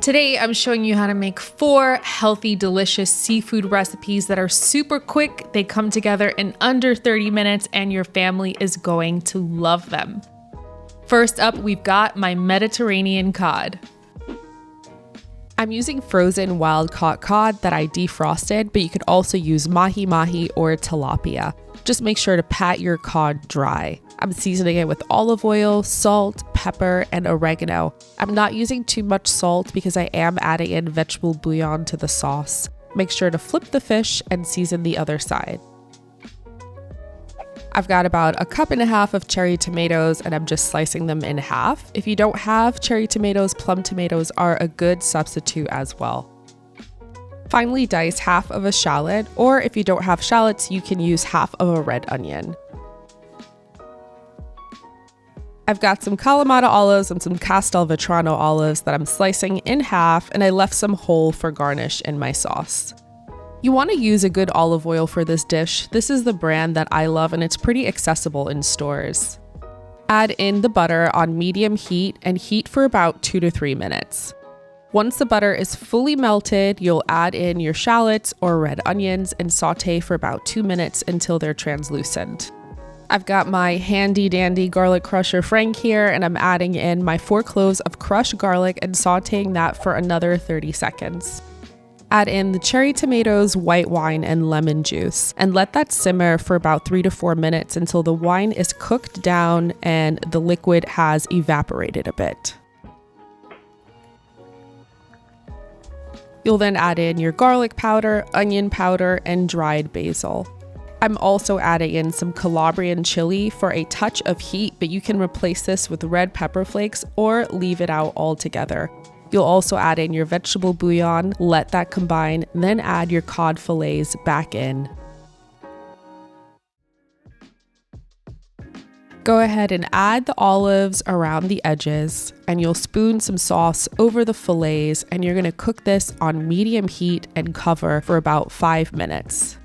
Today, I'm showing you how to make 4 healthy, delicious seafood recipes that are super quick. They come together in under 30 minutes and your family is going to love them. First up, we've got my Mediterranean cod. I'm using frozen wild-caught cod that I defrosted, but you could also use mahi-mahi or tilapia. Just make sure to pat your cod dry. I'm seasoning it with olive oil, salt, pepper, and oregano. I'm not using too much salt because I am adding in vegetable bouillon to the sauce. Make sure to flip the fish and season the other side. I've got about 1.5 cups of cherry tomatoes and I'm just slicing them in half. If you don't have cherry tomatoes, plum tomatoes are a good substitute as well. Finely dice half of a shallot, or if you don't have shallots, you can use half of a red onion. I've got some Kalamata olives and some Castelvetrano olives that I'm slicing in half, and I left some whole for garnish in my sauce. You want to use a good olive oil for this dish. This is the brand that I love and it's pretty accessible in stores. Add in the butter on medium heat and heat for about 2 to 3 minutes. Once the butter is fully melted, you'll add in your shallots or red onions and saute for about 2 minutes until they're translucent. I've got my handy dandy garlic crusher Frank here and I'm adding in my 4 cloves of crushed garlic and sauteing that for another 30 seconds. Add in the cherry tomatoes, white wine, and lemon juice, and let that simmer for about 3 to 4 minutes until the wine is cooked down and the liquid has evaporated a bit. You'll then add in your garlic powder, onion powder, and dried basil. I'm also adding in some Calabrian chili for a touch of heat, but you can replace this with red pepper flakes or leave it out altogether. You'll also add in your vegetable bouillon, let that combine, then add your cod fillets back in. Go ahead and add the olives around the edges, and you'll spoon some sauce over the fillets, and you're gonna cook this on medium heat and cover for about 5 minutes.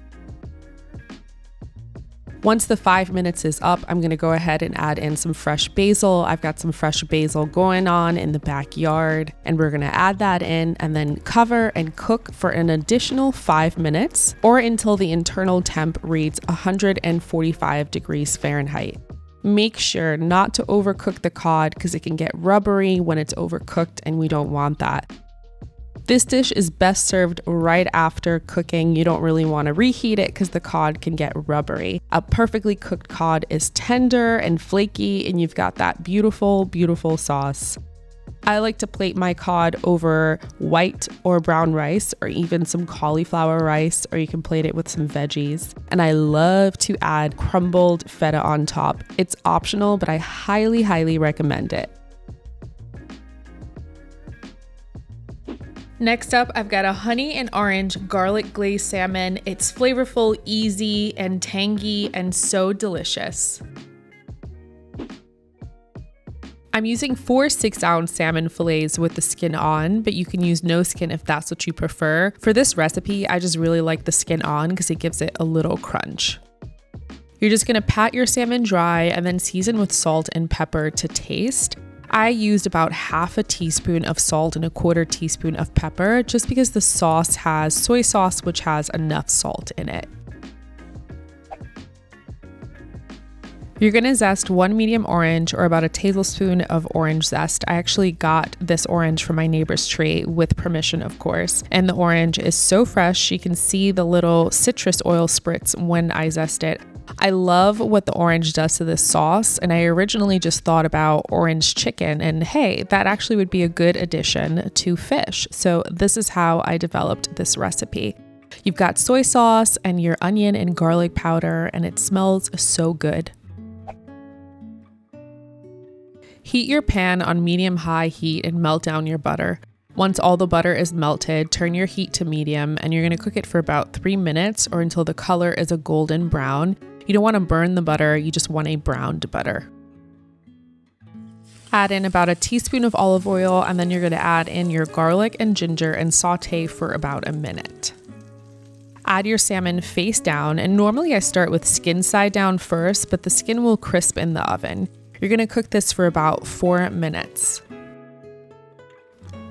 Once the 5 minutes is up, I'm gonna go ahead and add in some fresh basil. I've got some fresh basil going on in the backyard, and we're gonna add that in and then cover and cook for an additional 5 minutes or until the internal temp reads 145 degrees Fahrenheit. Make sure not to overcook the cod because it can get rubbery when it's overcooked and we don't want that. This dish is best served right after cooking. You don't really want to reheat it because the cod can get rubbery. A perfectly cooked cod is tender and flaky and you've got that beautiful, beautiful sauce. I like to plate my cod over white or brown rice or even some cauliflower rice, or you can plate it with some veggies. And I love to add crumbled feta on top. It's optional, but I highly, highly recommend it. Next up, I've got a honey and orange garlic glazed salmon. It's flavorful, easy, and tangy, and so delicious. I'm using 4 6-ounce salmon fillets with the skin on, but you can use no skin if that's what you prefer. For this recipe, I just really like the skin on because it gives it a little crunch. You're just gonna pat your salmon dry and then season with salt and pepper to taste. I used about 1/2 teaspoon of salt and 1/4 teaspoon of pepper just because the sauce has soy sauce, which has enough salt in it. You're gonna zest 1 medium orange or about a tablespoon of orange zest. I actually got this orange from my neighbor's tree with permission, of course. And the orange is so fresh, you can see the little citrus oil spritz when I zest it. I love what the orange does to this sauce, and I originally just thought about orange chicken, and hey, that actually would be a good addition to fish. So this is how I developed this recipe. You've got soy sauce and your onion and garlic powder, and it smells so good. Heat your pan on medium-high heat and melt down your butter. Once all the butter is melted, turn your heat to medium, and you're gonna cook it for about 3 minutes or until the color is a golden brown. You don't wanna burn the butter, you just want a browned butter. Add in about a teaspoon of olive oil, and then you're gonna add in your garlic and ginger and saute for about a minute. Add your salmon face down, and normally I start with skin side down first, but the skin will crisp in the oven. You're gonna cook this for about 4 minutes.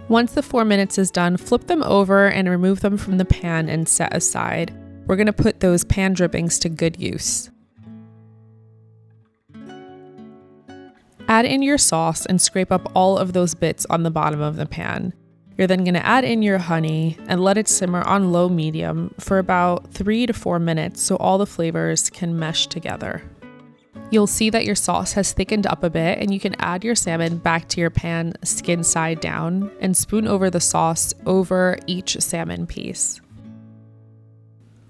Once the 4 minutes is done, flip them over and remove them from the pan and set aside. We're going to put those pan drippings to good use. Add in your sauce and scrape up all of those bits on the bottom of the pan. You're then going to add in your honey and let it simmer on low medium for about 3 to 4 minutes so all the flavors can mesh together. You'll see that your sauce has thickened up a bit, and you can add your salmon back to your pan skin side down and spoon over the sauce over each salmon piece.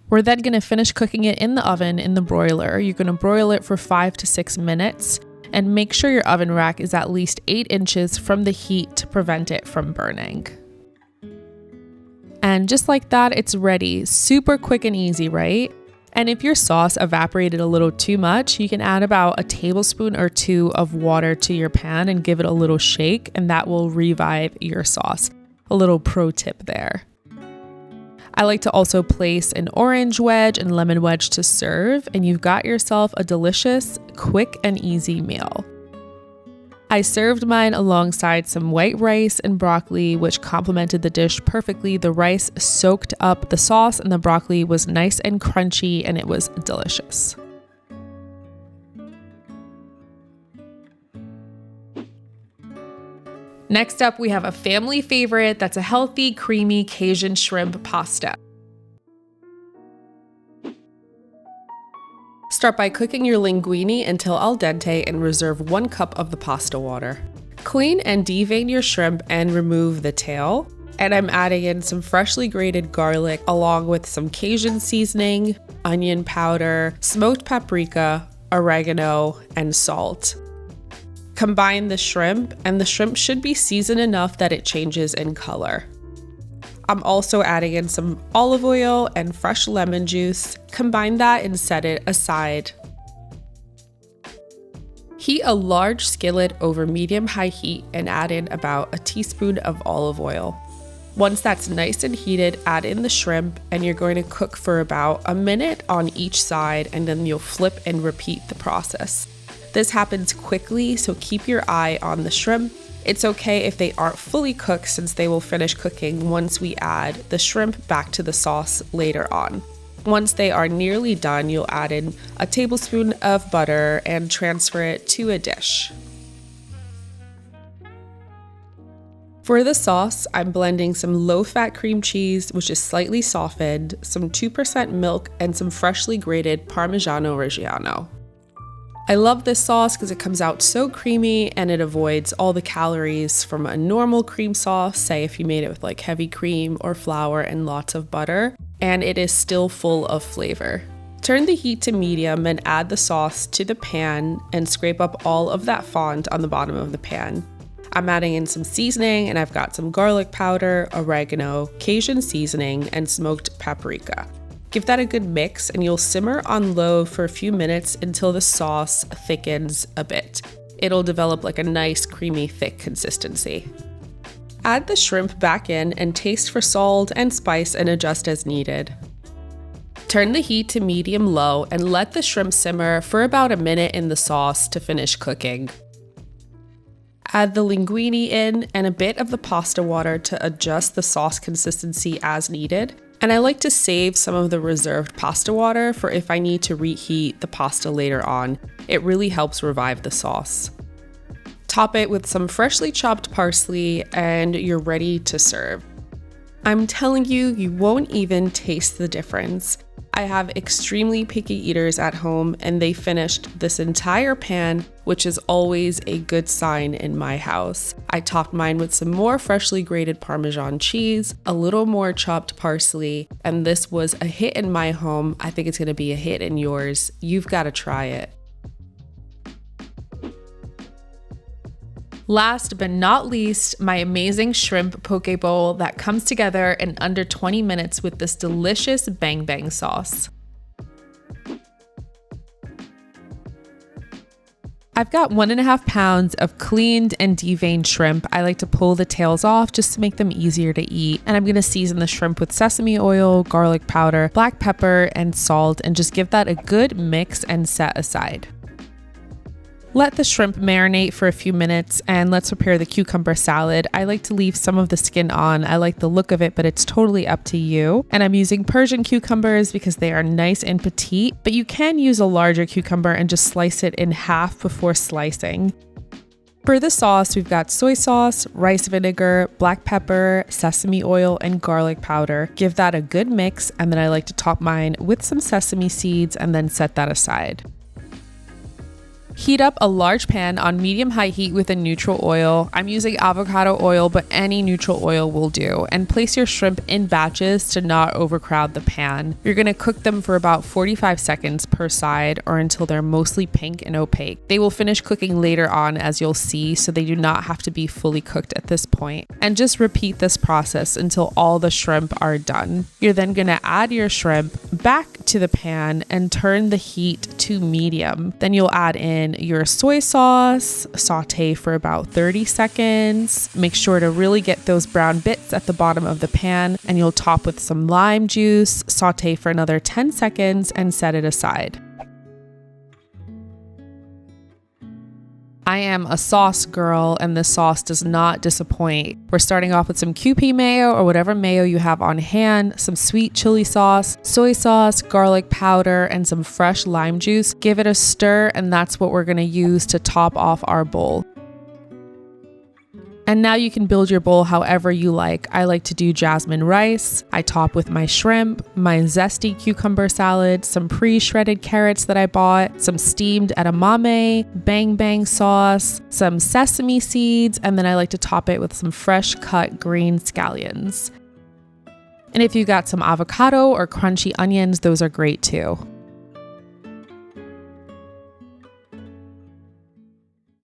We're then going to finish cooking it in the oven in the broiler. You're going to broil it for 5 to 6 minutes and make sure your oven rack is at least 8 inches from the heat to prevent it from burning. And just like that, it's ready. Super quick and easy, right? And if your sauce evaporated a little too much, you can add about a tablespoon or 2 of water to your pan and give it a little shake, and that will revive your sauce. A little pro tip there. I like to also place an orange wedge and lemon wedge to serve, and you've got yourself a delicious, quick and easy meal. I served mine alongside some white rice and broccoli, which complemented the dish perfectly. The rice soaked up the sauce and the broccoli was nice and crunchy, and it was delicious. Next up, we have a family favorite that's a healthy, creamy Cajun shrimp pasta. Start by cooking your linguine until al dente and reserve 1 cup of the pasta water. Clean and devein your shrimp and remove the tail. And I'm adding in some freshly grated garlic along with some Cajun seasoning, onion powder, smoked paprika, oregano, and salt. Combine the shrimp, and the shrimp should be seasoned enough that it changes in color. I'm also adding in some olive oil and fresh lemon juice. Combine that and set it aside. Heat a large skillet over medium-high heat and add in about a teaspoon of olive oil. Once that's nice and heated, add in the shrimp, and you're going to cook for about a minute on each side, and then you'll flip and repeat the process. This happens quickly, so keep your eye on the shrimp. It's okay if they aren't fully cooked, since they will finish cooking once we add the shrimp back to the sauce later on. Once they are nearly done, you'll add in a tablespoon of butter and transfer it to a dish. For the sauce, I'm blending some low-fat cream cheese, which is slightly softened, some 2% milk, and some freshly grated Parmigiano Reggiano. I love this sauce because it comes out so creamy and it avoids all the calories from a normal cream sauce, say if you made it with like heavy cream or flour and lots of butter, and it is still full of flavor. Turn the heat to medium and add the sauce to the pan and scrape up all of that fond on the bottom of the pan. I'm adding in some seasoning, and I've got some garlic powder, oregano, Cajun seasoning, and smoked paprika. Give that a good mix, and you'll simmer on low for a few minutes until the sauce thickens a bit. It'll develop like a nice creamy thick consistency. Add the shrimp back in and taste for salt and spice and adjust as needed. Turn the heat to medium-low and let the shrimp simmer for about a minute in the sauce to finish cooking. Add the linguine in and a bit of the pasta water to adjust the sauce consistency as needed. And I like to save some of the reserved pasta water for if I need to reheat the pasta later on. It really helps revive the sauce. Top it with some freshly chopped parsley and you're ready to serve. I'm telling you, you won't even taste the difference. I have extremely picky eaters at home, and they finished this entire pan, which is always a good sign in my house. I topped mine with some more freshly grated Parmesan cheese, a little more chopped parsley, and this was a hit in my home. I think it's going to be a hit in yours. You've got to try it. Last but not least, my amazing shrimp poke bowl that comes together in under 20 minutes with this delicious bang bang sauce. I've got 1.5 pounds of cleaned and deveined shrimp. I like to pull the tails off just to make them easier to eat. And I'm going to season the shrimp with sesame oil, garlic powder, black pepper, and salt, and just give that a good mix and set aside. Let the shrimp marinate for a few minutes and let's prepare the cucumber salad. I like to leave some of the skin on. I like the look of it, but it's totally up to you. And I'm using Persian cucumbers because they are nice and petite, but you can use a larger cucumber and just slice it in half before slicing. For the sauce, we've got soy sauce, rice vinegar, black pepper, sesame oil, and garlic powder. Give that a good mix, and then I like to top mine with some sesame seeds and then set that aside. Heat up a large pan on medium-high heat with a neutral oil. I'm using avocado oil, but any neutral oil will do. And place your shrimp in batches to not overcrowd the pan. You're gonna cook them for about 45 seconds per side or until they're mostly pink and opaque. They will finish cooking later on, as you'll see, so they do not have to be fully cooked at this point. And just repeat this process until all the shrimp are done. You're then gonna add your shrimp back to the pan and turn the heat to medium. Then you'll add in your soy sauce, saute for about 30 seconds. Make sure to really get those brown bits at the bottom of the pan, and you'll top with some lime juice, saute for another 10 seconds, and set it aside. I am a sauce girl, and this sauce does not disappoint. We're starting off with some Kewpie mayo or whatever mayo you have on hand, some sweet chili sauce, soy sauce, garlic powder, and some fresh lime juice. Give it a stir, and that's what we're gonna use to top off our bowl. And now you can build your bowl however you like. I like to do jasmine rice. I top with my shrimp, my zesty cucumber salad, some pre-shredded carrots that I bought, some steamed edamame, bang bang sauce, some sesame seeds, and then I like to top it with some fresh cut green scallions. And if you got some avocado or crunchy onions, those are great too.